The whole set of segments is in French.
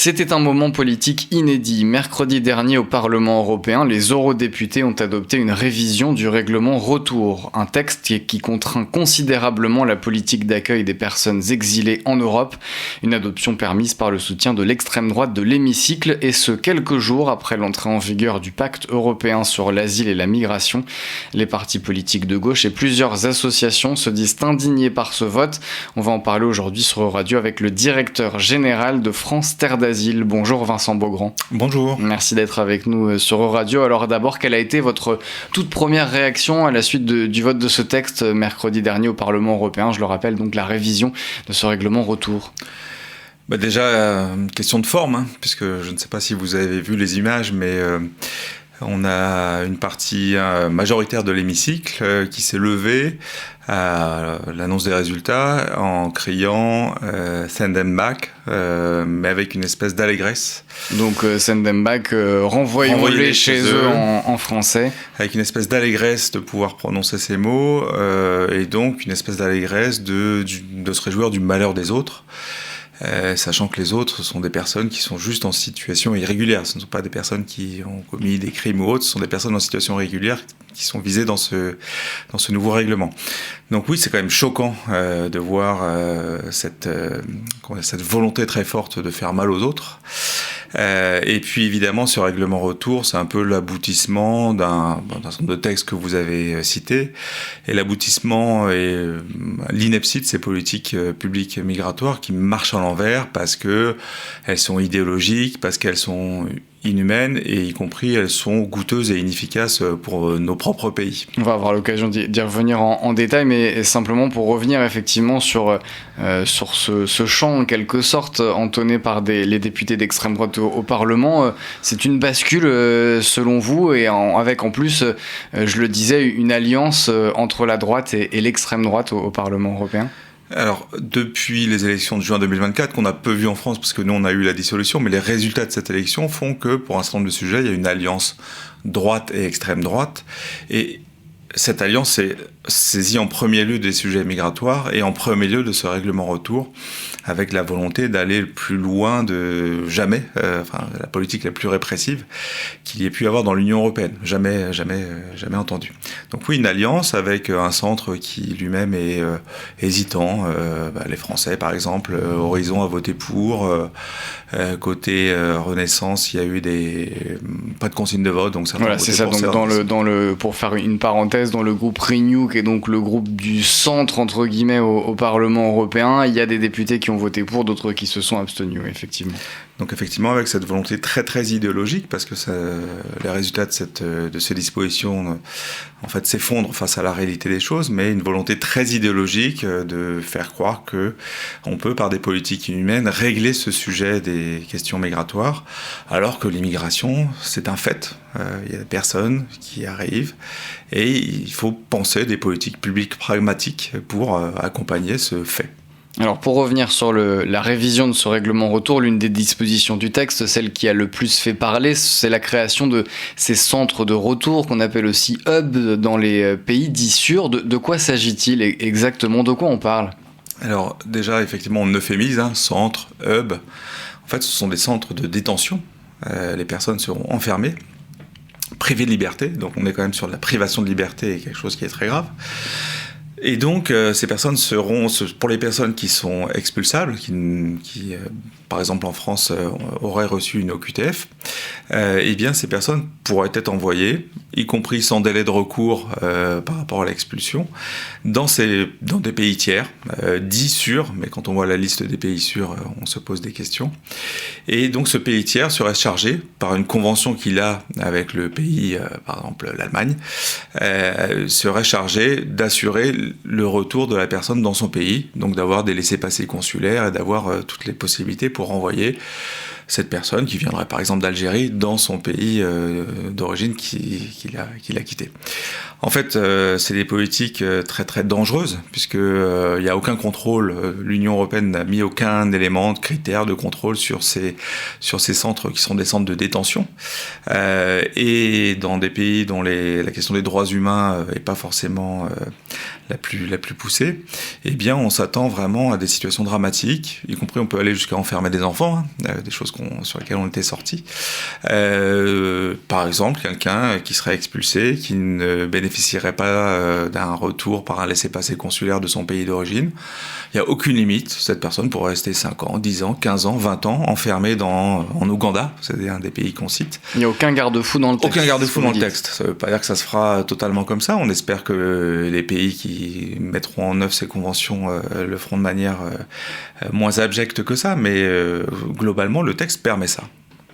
C'était un moment politique inédit. Mercredi dernier au Parlement européen, les eurodéputés ont adopté une révision du règlement Retour, un texte qui contraint considérablement la politique d'accueil des personnes exilées en Europe, une adoption permise par le soutien de l'extrême droite de l'hémicycle, et ce quelques jours après l'entrée en vigueur du pacte européen sur l'asile et la migration. Les partis politiques de gauche et plusieurs associations se disent indignés par ce vote. On va en parler aujourd'hui sur Radio avec le directeur général de France Terre d'Asile. Bonjour Vincent Beaugrand. Bonjour. Merci d'être avec nous sur Radio. Alors d'abord, quelle a été votre toute première réaction à la suite du vote de ce texte mercredi dernier au Parlement européen? Je le rappelle, donc la révision de ce règlement Retour. Déjà, une question de forme, puisque je ne sais pas si vous avez vu les images, mais on a une partie majoritaire de l'hémicycle qui s'est levée à l'annonce des résultats en criant send them back, mais avec une espèce d'allégresse. Donc send them back, renvoyons-les chez eux en français. Avec une espèce d'allégresse de pouvoir prononcer ces mots, et donc une espèce d'allégresse de se réjouir du malheur des autres. Sachant que les autres sont des personnes qui sont juste en situation irrégulière. Ce ne sont pas des personnes qui ont commis des crimes ou autres, ce sont des personnes en situation régulière qui sont visées dans ce nouveau règlement. Donc oui, c'est quand même choquant de voir cette volonté très forte de faire mal aux autres. Et puis évidemment, ce règlement Retour, c'est un peu l'aboutissement d'un certain nombre de textes que vous avez cités. Et l'aboutissement est l'ineptie de ces politiques publiques migratoires qui marchent à l'envers parce que elles sont idéologiques, parce qu'elles sont inhumaines et y compris elles sont coûteuses et inefficaces pour nos propres pays. On va avoir l'occasion d'y revenir en détail, mais simplement pour revenir effectivement sur ce chant en quelque sorte entonné par les députés d'extrême droite au Parlement. C'est une bascule selon vous et avec en plus, je le disais, une alliance entre la droite et l'extrême droite au Parlement européen. Alors, depuis les élections de juin 2024, qu'on a peu vu en France, parce que nous, on a eu la dissolution, mais les résultats de cette élection font que, pour un certain nombre de sujets, il y a une alliance droite et extrême droite. Et cette alliance est saisie en premier lieu des sujets migratoires et en premier lieu de ce règlement Retour, avec la volonté d'aller le plus loin de jamais, la politique la plus répressive qu'il y ait pu avoir dans l'Union européenne. Jamais entendu. Donc oui, une alliance avec un centre qui lui-même est hésitant. Les Français, par exemple, Horizon a voté pour. Côté Renaissance, il y a eu pas de consigne de vote, donc voilà, c'est ça. Donc pour faire une parenthèse, dans le groupe Renew, qui est donc le groupe du centre entre guillemets au Parlement européen, il y a des députés qui ont voté pour, d'autres qui se sont abstenus, effectivement. Donc effectivement, avec cette volonté très très idéologique, parce que les résultats de ces dispositions en fait s'effondrent face à la réalité des choses, mais une volonté très idéologique de faire croire que on peut, par des politiques inhumaines, régler ce sujet des questions migratoires, alors que l'immigration, c'est un fait. Il y a des personnes qui arrivent et il faut penser des politiques publiques pragmatiques pour accompagner ce fait. Alors pour revenir sur la révision de ce règlement Retour, l'une des dispositions du texte, celle qui a le plus fait parler, c'est la création de ces centres de retour qu'on appelle aussi hub dans les pays dits sûrs. De quoi s'agit-il exactement? De quoi on parle? Alors déjà, effectivement, on euphémise, centre, hub. En fait, ce sont des centres de détention. Les personnes seront enfermées, privées de liberté. Donc on est quand même sur la privation de liberté, quelque chose qui est très grave. Et donc, ces personnes seront, pour les personnes qui sont expulsables, qui par exemple en France, auraient reçu une OQTF, eh bien ces personnes pourraient être envoyées, y compris sans délai de recours par rapport à l'expulsion, dans des pays tiers, dits sûrs, mais quand on voit la liste des pays sûrs, on se pose des questions. Et donc ce pays tiers serait chargé, par une convention qu'il a avec le pays, par exemple l'Allemagne, serait chargé d'assurer le retour de la personne dans son pays, donc d'avoir des laissez-passer consulaires et d'avoir toutes les possibilités pour renvoyer cette personne qui viendrait par exemple d'Algérie dans son pays d'origine qu'il a quitté. En fait, c'est des politiques très très dangereuses puisque il y a aucun contrôle. L'Union européenne n'a mis aucun élément de critère de contrôle sur ces centres qui sont des centres de détention. Et dans des pays dont la question des droits humains est pas forcément la plus poussée, eh bien on s'attend vraiment à des situations dramatiques, y compris on peut aller jusqu'à enfermer des enfants, des choses sur lesquelles on était sortis. Par exemple, quelqu'un qui serait expulsé, qui ne bénéficierait pas d'un retour par un laissez-passer consulaire de son pays d'origine. Il n'y a aucune limite, cette personne pourrait rester 5 ans, 10 ans, 15 ans, 20 ans, enfermée en Ouganda, c'est un des pays qu'on cite. Il n'y a aucun garde-fou dans le texte. Aucun garde-fou dans le texte. Ça ne veut pas dire que ça se fera totalement comme ça. On espère que les pays qui mettront en œuvre ces conventions le feront de manière moins abjecte que ça, mais globalement, le texte permet ça.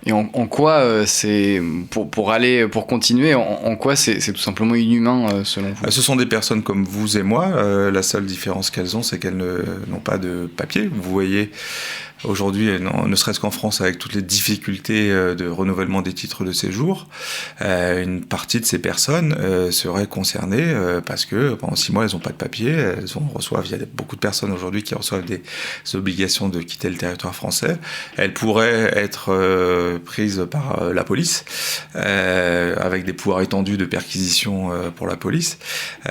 Et en quoi c'est pour continuer, en quoi c'est tout simplement inhumain selon vous? Ce sont des personnes comme vous et moi. La seule différence qu'elles ont, c'est qu'elles n'ont pas de papier. Vous voyez, aujourd'hui, ne serait-ce qu'en France, avec toutes les difficultés de renouvellement des titres de séjour, une partie de ces personnes seraient concernées parce que pendant 6 mois, elles n'ont pas de papier. Il y a beaucoup de personnes aujourd'hui qui reçoivent des obligations de quitter le territoire français. Elles pourraient être prises par la police, avec des pouvoirs étendus de perquisition pour la police.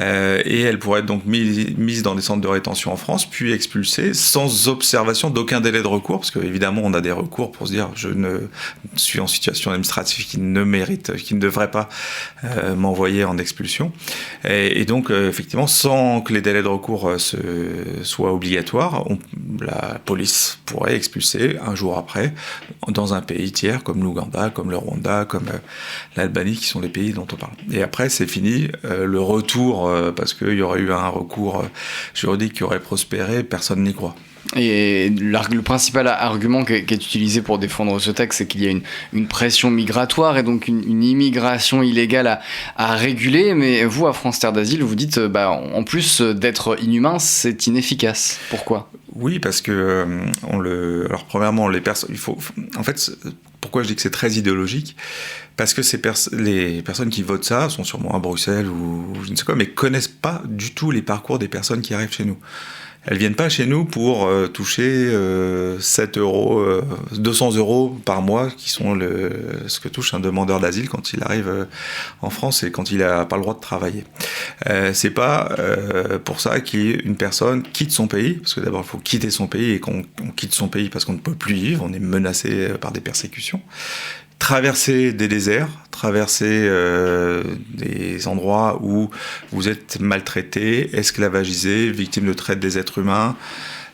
Et elles pourraient être donc mises dans des centres de rétention en France, puis expulsées sans observation d'aucun délai de recours, parce qu'évidemment on a des recours pour se dire je ne suis en situation administrative qui ne devrait pas m'envoyer en expulsion. Et donc effectivement, sans que les délais de recours soient obligatoires, la police pourrait expulser un jour après dans un pays tiers comme l'Ouganda, comme le Rwanda, comme l'Albanie, qui sont les pays dont on parle. Et après c'est fini, le retour, parce qu'il y aurait eu un recours juridique qui aurait prospéré, personne n'y croit. Et le principal argument qui est utilisé pour défendre ce texte, c'est qu'il y a une pression migratoire et donc une immigration illégale à réguler. Mais vous, à France Terre d'Asile, vous dites, en plus d'être inhumain, c'est inefficace. Pourquoi ? Oui, parce que alors premièrement, en fait, pourquoi je dis que c'est très idéologique ? Parce que les personnes qui votent ça sont sûrement à Bruxelles ou je ne sais quoi, mais connaissent pas du tout les parcours des personnes qui arrivent chez nous. Elles viennent pas chez nous pour toucher 7 euros, 200 euros par mois, qui sont ce que touche un demandeur d'asile quand il arrive en France et quand il n'a pas le droit de travailler. C'est pas pour ça qu'une personne quitte son pays, parce que d'abord il faut quitter son pays, et qu'on quitte son pays parce qu'on ne peut plus y vivre, on est menacé par des persécutions. Traverser des déserts, traverser des endroits où vous êtes maltraité, esclavagisé, victime de traite des êtres humains.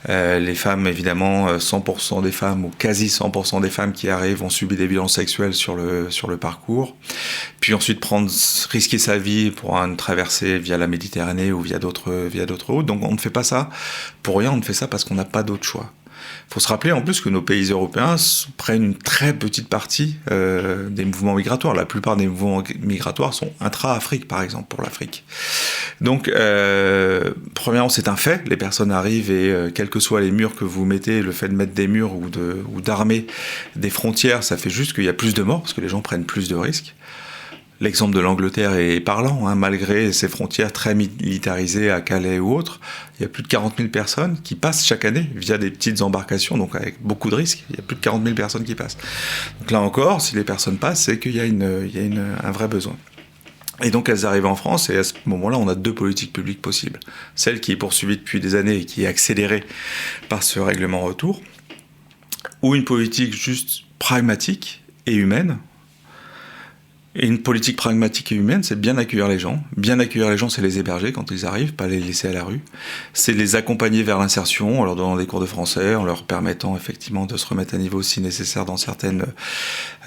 Les femmes, évidemment, 100% des femmes ou quasi 100% des femmes qui arrivent ont subi des violences sexuelles sur le parcours. Puis ensuite risquer sa vie pour une traversée via la Méditerranée ou via d'autres routes. Donc on ne fait pas ça pour rien, on fait ça parce qu'on n'a pas d'autre choix. Il faut se rappeler en plus que nos pays européens prennent une très petite partie des mouvements migratoires. La plupart des mouvements migratoires sont intra-Afrique, par exemple, pour l'Afrique. Donc, premièrement, c'est un fait. Les personnes arrivent et quels que soient les murs que vous mettez, le fait de mettre des murs ou d'armer des frontières, ça fait juste qu'il y a plus de morts, parce que les gens prennent plus de risques. L'exemple de l'Angleterre est parlant, malgré ses frontières très militarisées à Calais ou autres. Il y a plus de 40 000 personnes qui passent chaque année via des petites embarcations, donc avec beaucoup de risques. Il y a plus de 40 000 personnes qui passent. Donc là encore, si les personnes passent, c'est qu'il y a un vrai besoin. Et donc elles arrivent en France, et à ce moment-là, on a 2 politiques publiques possibles. Celle qui est poursuivie depuis des années et qui est accélérée par ce règlement retour, ou une politique juste pragmatique et humaine. Et une politique pragmatique et humaine, c'est bien accueillir les gens. Bien accueillir les gens, c'est les héberger quand ils arrivent, pas les laisser à la rue. C'est les accompagner vers l'insertion, en leur donnant des cours de français, en leur permettant effectivement de se remettre à niveau si nécessaire dans certaines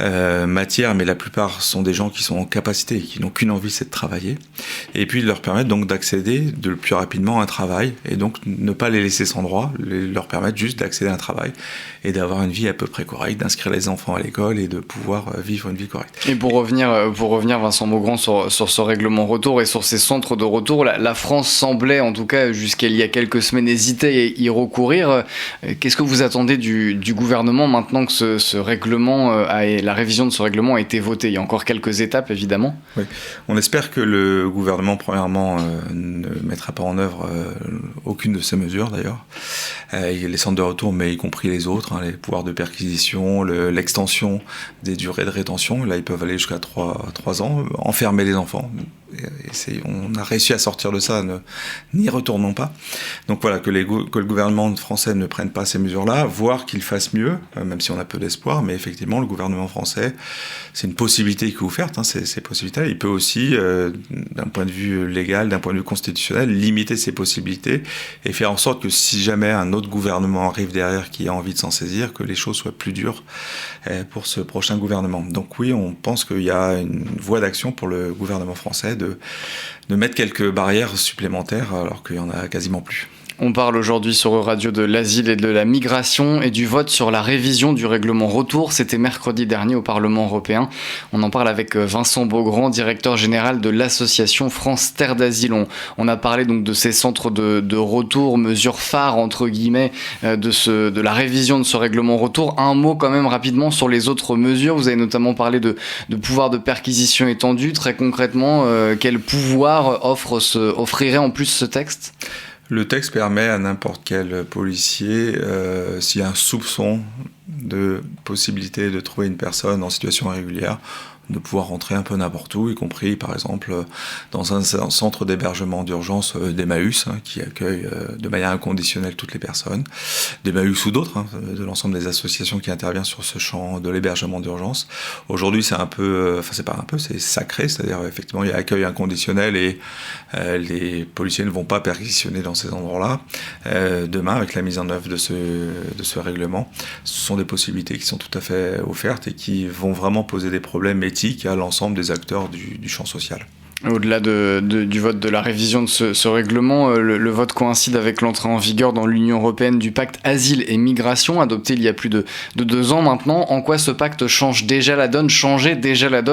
matières, mais la plupart sont des gens qui sont en capacité, qui n'ont qu'une envie, c'est de travailler. Et puis de leur permettre donc d'accéder le plus rapidement à un travail, et donc ne pas les laisser sans droit, leur permettre juste d'accéder à un travail et d'avoir une vie à peu près correcte, d'inscrire les enfants à l'école et de pouvoir vivre une vie correcte. Et pour revenir, Vincent Maugrand, sur ce règlement retour et sur ces centres de retour, la France semblait, en tout cas jusqu'à il y a quelques semaines, hésiter à y recourir. Qu'est-ce que vous attendez du gouvernement maintenant que ce règlement, la révision de ce règlement a été votée ? Il y a encore quelques étapes, évidemment. Oui. On espère que le gouvernement, premièrement, ne mettra pas en œuvre aucune de ces mesures, d'ailleurs. Les centres de retour, mais y compris les autres, les pouvoirs de perquisition, l'extension des durées de rétention. Là, ils peuvent aller jusqu'à 3 à 3 ans, enfermer les enfants. On a réussi à sortir de ça, n'y retournons pas. Donc voilà, que le gouvernement français ne prenne pas ces mesures-là, voire qu'il fasse mieux, même si on a peu d'espoir, mais effectivement, le gouvernement français, c'est une possibilité qui est offerte, ces possibilités-là. Il peut aussi, d'un point de vue légal, d'un point de vue constitutionnel, limiter ces possibilités et faire en sorte que si jamais un autre gouvernement arrive derrière qui a envie de s'en saisir, que les choses soient plus dures pour ce prochain gouvernement. Donc oui, on pense qu'il y a une voie d'action pour le gouvernement français de mettre quelques barrières supplémentaires alors qu'il n'y en a quasiment plus. On parle aujourd'hui sur Radio de l'asile et de la migration et du vote sur la révision du règlement retour. C'était mercredi dernier au Parlement européen. On en parle avec Vincent Beaugrand, directeur général de l'association France Terre d'Asile. On a parlé donc de ces centres de retour, mesures phares entre guillemets de la révision de ce règlement retour. Un mot quand même rapidement sur les autres mesures. Vous avez notamment parlé de pouvoir de perquisition étendu. Très concrètement, quel pouvoir offrirait en plus ce texte ? Le texte permet à n'importe quel policier, s'il y a un soupçon de possibilité de trouver une personne en situation irrégulière, de pouvoir rentrer un peu n'importe où, y compris par exemple dans un centre d'hébergement d'urgence d'Emmaüs, qui accueille de manière inconditionnelle toutes les personnes, d'Emmaüs ou d'autres, de l'ensemble des associations qui interviennent sur ce champ de l'hébergement d'urgence. Aujourd'hui c'est c'est sacré, c'est-à-dire effectivement il y a accueil inconditionnel et les policiers ne vont pas perquisitionner dans ces endroits-là. Demain, avec la mise en œuvre de ce règlement, ce sont des possibilités qui sont tout à fait offertes et qui vont vraiment poser des problèmes éthiques à l'ensemble des acteurs du champ social. Au-delà du vote de la révision de ce règlement, le vote coïncide avec l'entrée en vigueur dans l'Union européenne du pacte asile et migration, adopté il y a plus de 2 ans maintenant. En quoi ce pacte changeait déjà la donne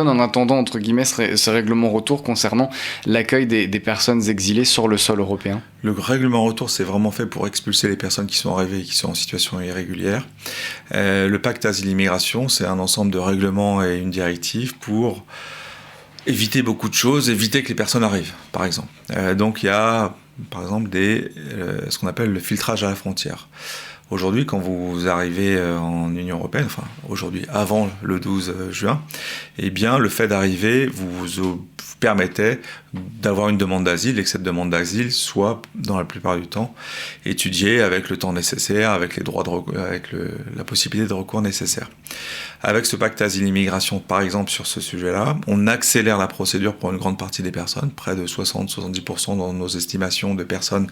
en attendant, entre guillemets, ce règlement retour concernant l'accueil des personnes exilées sur le sol européen ? Le règlement retour, c'est vraiment fait pour expulser les personnes qui sont arrivées et qui sont en situation irrégulière. Le pacte asile-immigration, c'est un ensemble de règlements et une directive pour éviter beaucoup de choses, éviter que les personnes arrivent, par exemple. Donc il y a, par exemple, ce qu'on appelle le filtrage à la frontière. Aujourd'hui, quand vous arrivez en Union européenne, enfin aujourd'hui, avant le 12 juin, eh bien le fait d'arriver vous permettait d'avoir une demande d'asile et que cette demande d'asile soit, dans la plupart du temps, étudiée avec le temps nécessaire, avec les droits la possibilité de recours nécessaire. Avec ce pacte asile-immigration, par exemple, sur ce sujet-là, on accélère la procédure pour une grande partie des personnes. Près de 60-70% dans nos estimations de personnes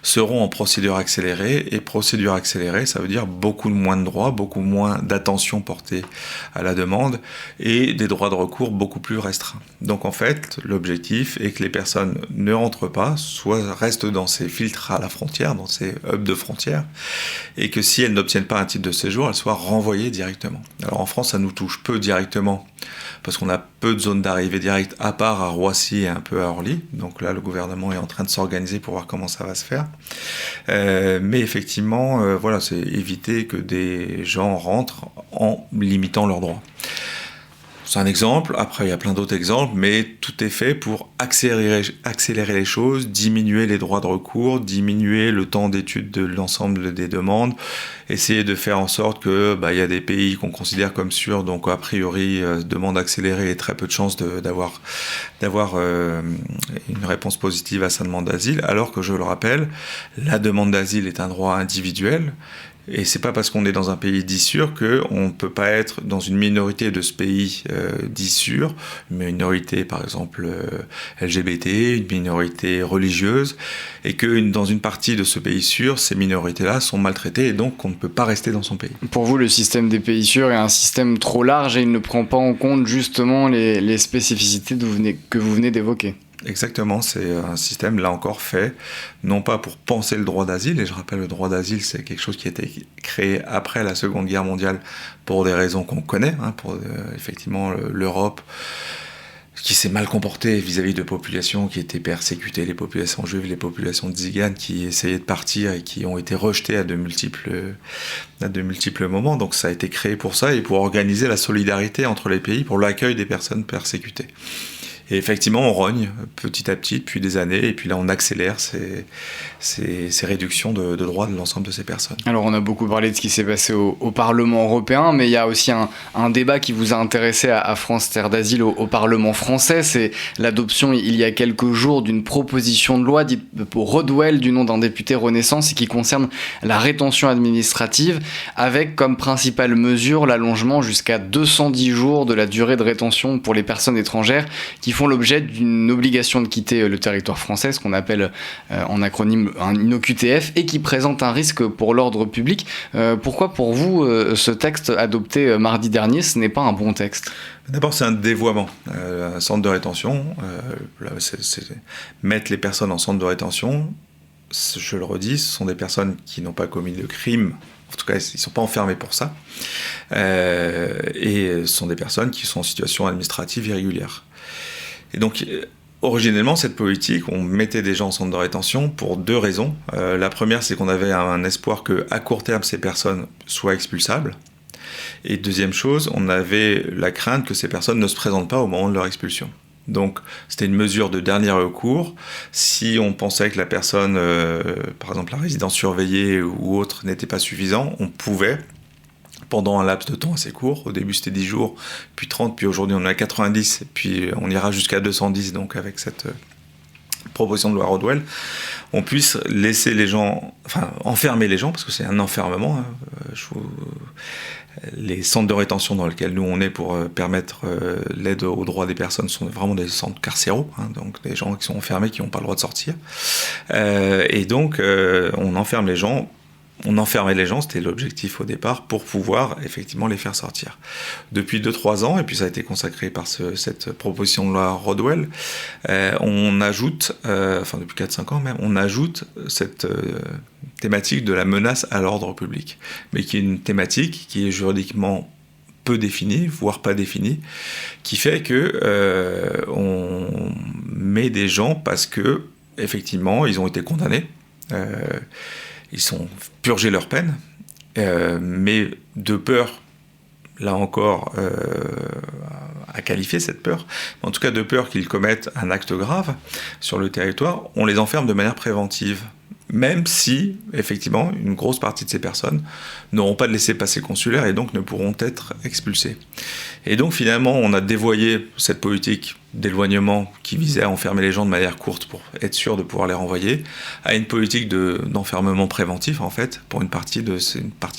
seront en procédure accélérée. Et procédure accélérée, ça veut dire beaucoup moins de droits, beaucoup moins d'attention portée à la demande et des droits de recours beaucoup plus restreints. Donc en fait, l'objectif est que les personnes ne rentrent pas, soit restent dans ces filtres à la frontière, dans ces hubs de frontières, et que si elles n'obtiennent pas un titre de séjour, elles soient renvoyées directement. Alors en France, ça nous touche peu directement, parce qu'on a peu de zones d'arrivée directe, à part à Roissy et un peu à Orly. Donc là, le gouvernement est en train de s'organiser pour voir comment ça va se faire. Mais effectivement, voilà, c'est éviter que des gens rentrent en limitant leurs droits. C'est un exemple, après il y a plein d'autres exemples, mais tout est fait pour accélérer les choses, diminuer les droits de recours, diminuer le temps d'étude de l'ensemble des demandes, essayer de faire en sorte que y a des pays qu'on considère comme sûrs, donc a priori demande accélérée et très peu de chances d'avoir une réponse positive à sa demande d'asile, alors que je le rappelle, la demande d'asile est un droit individuel. Et c'est pas parce qu'on est dans un pays dit sûr qu'on ne peut pas être dans une minorité de ce pays dit sûr, une minorité par exemple LGBT, une minorité religieuse, et que dans une partie de ce pays sûr, ces minorités-là sont maltraitées et donc on ne peut pas rester dans son pays. Pour vous, le système des pays sûrs est un système trop large et il ne prend pas en compte justement les spécificités que vous venez d'évoquer. Exactement, c'est un système, là encore, fait, non pas pour penser le droit d'asile, et je rappelle, le droit d'asile, c'est quelque chose qui a été créé après la Seconde Guerre mondiale pour des raisons qu'on connaît, pour effectivement l'Europe qui s'est mal comportée vis-à-vis de populations qui étaient persécutées, les populations juives, les populations tziganes qui essayaient de partir et qui ont été rejetées à de multiples moments. Donc ça a été créé pour ça et pour organiser la solidarité entre les pays, pour l'accueil des personnes persécutées. Et effectivement, on rogne petit à petit depuis des années, et puis là, on accélère ces réductions de droits de l'ensemble de ces personnes. Alors, on a beaucoup parlé de ce qui s'est passé au Parlement européen, mais il y a aussi un débat qui vous a intéressé à France Terre d'Asile au Parlement français. C'est l'adoption, il y a quelques jours, d'une proposition de loi dite pour Rodwell, du nom d'un député Renaissance, et qui concerne la rétention administrative, avec comme principale mesure l'allongement jusqu'à 210 jours de la durée de rétention pour les personnes étrangères qui font l'objet d'une obligation de quitter le territoire français, ce qu'on appelle en acronyme une OQTF, et qui présente un risque pour l'ordre public. Pourquoi pour vous ce texte adopté mardi dernier, ce n'est pas un bon texte ? D'abord, c'est un dévoiement. Un centre de rétention, c'est mettre les personnes en centre de rétention, je le redis, ce sont des personnes qui n'ont pas commis de crime. En tout cas, ils ne sont pas enfermés pour ça. Et ce sont des personnes qui sont en situation administrative irrégulière. Et donc, originellement, cette politique, on mettait des gens en centre de rétention pour deux raisons. La première, c'est qu'on avait un espoir qu'à court terme, ces personnes soient expulsables. Et deuxième chose, on avait la crainte que ces personnes ne se présentent pas au moment de leur expulsion. Donc, c'était une mesure de dernier recours. Si on pensait que la personne, par exemple la résidence surveillée ou autre, n'était pas suffisant, on pouvait, pendant un laps de temps assez court, au début c'était 10 jours, puis 30, puis aujourd'hui on est à 90, puis on ira jusqu'à 210, donc avec cette proposition de loi Rodwell, on puisse laisser les gens, enfin enfermer les gens, parce que c'est un enfermement, les centres de rétention dans lesquels nous on est pour permettre l'aide aux droits des personnes sont vraiment des centres carcéraux, donc des gens qui sont enfermés, qui n'ont pas le droit de sortir. Et donc on enferme les gens. On enfermait les gens, c'était l'objectif au départ, pour pouvoir effectivement les faire sortir. Depuis 2-3 ans, et puis ça a été consacré par cette proposition de loi Rodwell, on ajoute, depuis 4-5 ans même, on ajoute cette thématique de la menace à l'ordre public, mais qui est une thématique qui est juridiquement peu définie, voire pas définie, qui fait que on met des gens parce que effectivement ils ont été condamnés. Ils ont purgé leur peine, mais de peur, là encore, à qualifier cette peur, en tout cas de peur qu'ils commettent un acte grave sur le territoire, on les enferme de manière préventive. Même si, effectivement, une grosse partie de ces personnes n'auront pas de laissez-passer consulaire et donc ne pourront être expulsées. Et donc, finalement, on a dévoyé cette politique d'éloignement qui visait à enfermer les gens de manière courte pour être sûr de pouvoir les renvoyer, à une politique d'enfermement préventif, en fait, pour une partie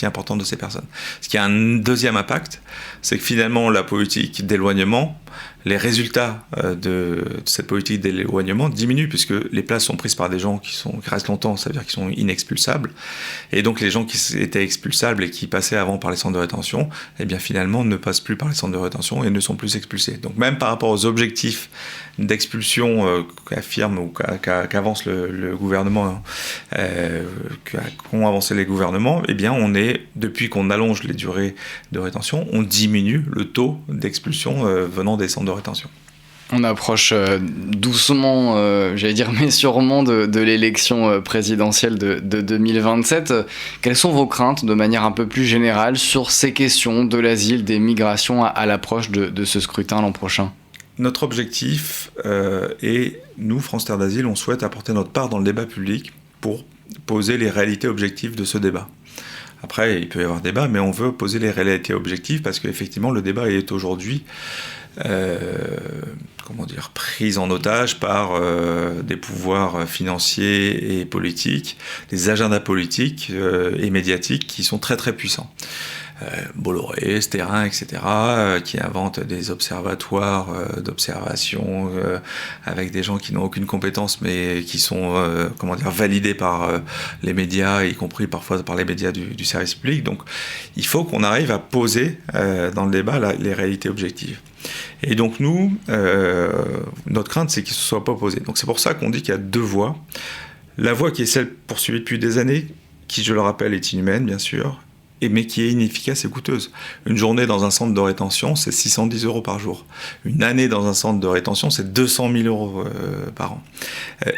importante de ces personnes. Ce qui a un deuxième impact, c'est que finalement, la politique d'éloignement, les résultats de cette politique d'éloignement diminuent puisque les places sont prises par des gens qui restent longtemps, ça veut dire qu'ils sont inexpulsables. Et donc les gens qui étaient expulsables et qui passaient avant par les centres de rétention, eh bien finalement ne passent plus par les centres de rétention et ne sont plus expulsés. Donc même par rapport aux objectifs d'expulsion qu'affirme ou qu'avance le gouvernement, qu'ont avancé les gouvernements, eh bien depuis qu'on allonge les durées de rétention, on diminue le taux d'expulsion venant des centres de rétention. On approche doucement, j'allais dire mais sûrement, de l'élection présidentielle de 2027. Quelles sont vos craintes de manière un peu plus générale sur ces questions de l'asile, des migrations à l'approche de ce scrutin l'an prochain ? Notre objectif est, nous, France Terre d'Asile, on souhaite apporter notre part dans le débat public pour poser les réalités objectives de ce débat. Après, il peut y avoir débat, mais on veut poser les réalités objectives parce qu'effectivement, le débat est aujourd'hui prise en otage par des pouvoirs financiers et politiques, des agendas politiques et médiatiques qui sont très très puissants. Bolloré, Sterrin, etc., qui inventent des observatoires d'observation avec des gens qui n'ont aucune compétence mais qui sont validés par les médias, y compris parfois par les médias du service public. Donc il faut qu'on arrive à poser dans le débat les réalités objectives. Et donc nous, notre crainte, c'est qu'il ne se soit pas posé. Donc c'est pour ça qu'on dit qu'il y a deux voies. La voie qui est celle poursuivie depuis des années, qui, je le rappelle, est inhumaine, bien sûr, mais qui est inefficace et coûteuse. Une journée dans un centre de rétention, c'est 610 € par jour. Une année dans un centre de rétention, c'est 200 000 € par an.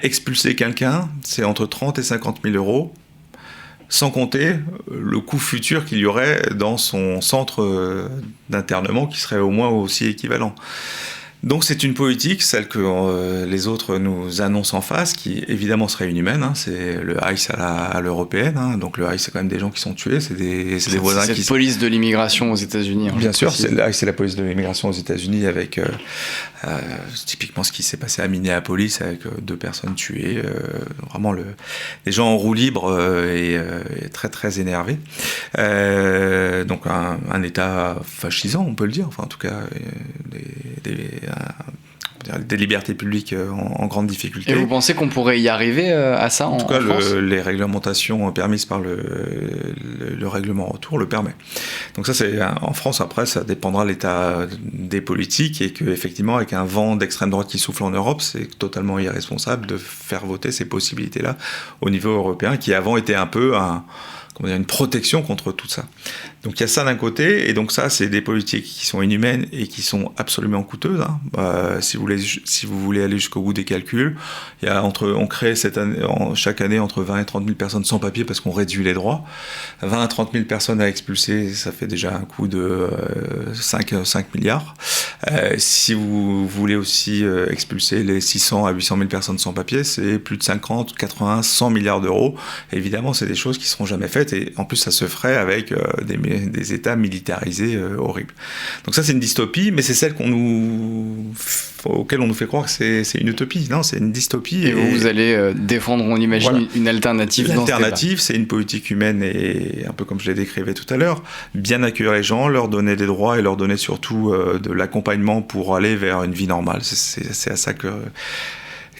Expulser quelqu'un, c'est entre 30 et 50 000 €, sans compter le coût futur qu'il y aurait dans son centre d'internement qui serait au moins aussi équivalent. Donc c'est une politique, celle que les autres nous annoncent en face, qui évidemment serait inhumaine. C'est le ICE à l'européenne. Donc le ICE, c'est quand même des gens qui sont tués, c'est des voisins qui... C'est la police de l'immigration aux États-Unis. Bien sûr, c'est la police de l'immigration aux États-Unis avec typiquement ce qui s'est passé à Minneapolis avec 2 personnes tuées. Vraiment des gens en roue libre et très très énervés. Donc un État fascisant, on peut le dire. Enfin, en tout cas, des libertés publiques en grande difficulté. Et vous pensez qu'on pourrait y arriver à ça en France ? En tout cas, les réglementations permises par le règlement retour le permet. Donc ça, en France, après, ça dépendra de l'état des politiques et qu'effectivement, avec un vent d'extrême droite qui souffle en Europe, c'est totalement irresponsable de faire voter ces possibilités-là au niveau européen, qui avant était un peu une protection contre tout ça. Donc il y a ça d'un côté, et donc ça, c'est des politiques qui sont inhumaines et qui sont absolument coûteuses. Si vous voulez aller jusqu'au bout des calculs, on crée chaque année entre 20 et 30 000 personnes sans papier parce qu'on réduit les droits. 20 à 30 000 personnes à expulser, ça fait déjà un coût de 5 milliards. Si vous voulez aussi expulser les 600 à 800 000 personnes sans papier, c'est plus de 50, 80, 100 milliards d'euros. Évidemment, c'est des choses qui ne seront jamais faites, et en plus, ça se ferait avec des États militarisés horribles. Donc ça, c'est une dystopie, mais c'est celle auquel on nous fait croire que c'est une utopie. Non, c'est une dystopie. Et vous allez défendre, on imagine, une alternative. L'alternative, c'est une politique humaine, et un peu comme je l'ai décrivé tout à l'heure, bien accueillir les gens, leur donner des droits et leur donner surtout de l'accompagnement pour aller vers une vie normale. C'est à ça que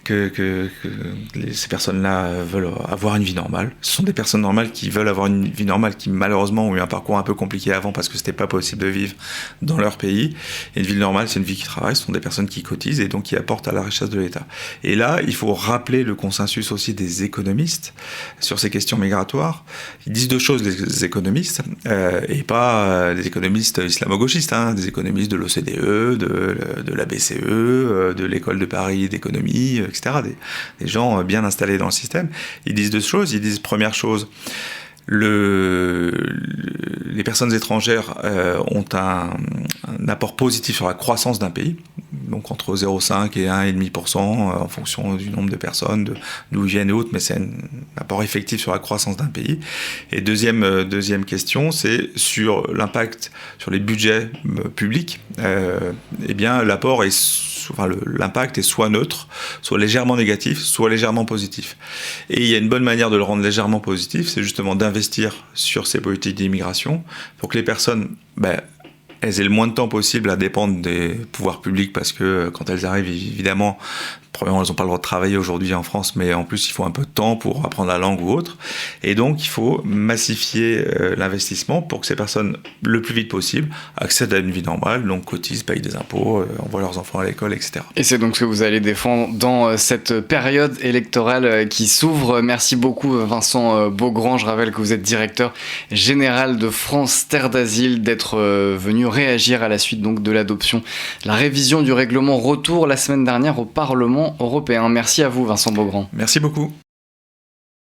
ces personnes-là veulent avoir une vie normale. Ce sont des personnes normales qui veulent avoir une vie normale, qui malheureusement ont eu un parcours un peu compliqué avant parce que c'était pas possible de vivre dans leur pays. Et une vie normale, c'est une vie qui travaille, ce sont des personnes qui cotisent et donc qui apportent à la richesse de l'État. Et là, il faut rappeler le consensus aussi des économistes sur ces questions migratoires. Ils disent 2 choses, les économistes, et pas des économistes islamo-gauchistes, des économistes de l'OCDE, de la BCE, de l'École de Paris d'économie, etc., des gens bien installés dans le système. Ils disent 2 choses. Ils disent, première chose, les personnes étrangères ont un apport positif sur la croissance d'un pays, donc entre 0,5 et 1,5% en fonction du nombre de personnes, d'où ils viennent et autres, mais c'est un apport effectif sur la croissance d'un pays. Et deuxième question, c'est sur l'impact sur les budgets publics. L'apport l'impact est soit neutre, soit légèrement négatif, soit légèrement positif. Et il y a une bonne manière de le rendre légèrement positif, c'est justement d'investir sur ces politiques d'immigration pour que les personnes, elles aient le moins de temps possible à dépendre des pouvoirs publics, parce que quand elles arrivent, évidemment, premièrement, elles n'ont pas le droit de travailler aujourd'hui en France, mais en plus, il faut un peu de temps pour apprendre la langue ou autre. Et donc, il faut massifier l'investissement pour que ces personnes, le plus vite possible, accèdent à une vie normale, donc cotisent, payent des impôts, envoient leurs enfants à l'école, etc. Et c'est donc ce que vous allez défendre dans cette période électorale qui s'ouvre. Merci beaucoup, Vincent Beaugrand. Je rappelle que vous êtes directeur général de France Terre d'Asile, d'être venu réagir à la suite donc de l'adoption, la révision du règlement retour la semaine dernière au Parlement européen. Merci à vous, Vincent Beaugrand. Merci beaucoup.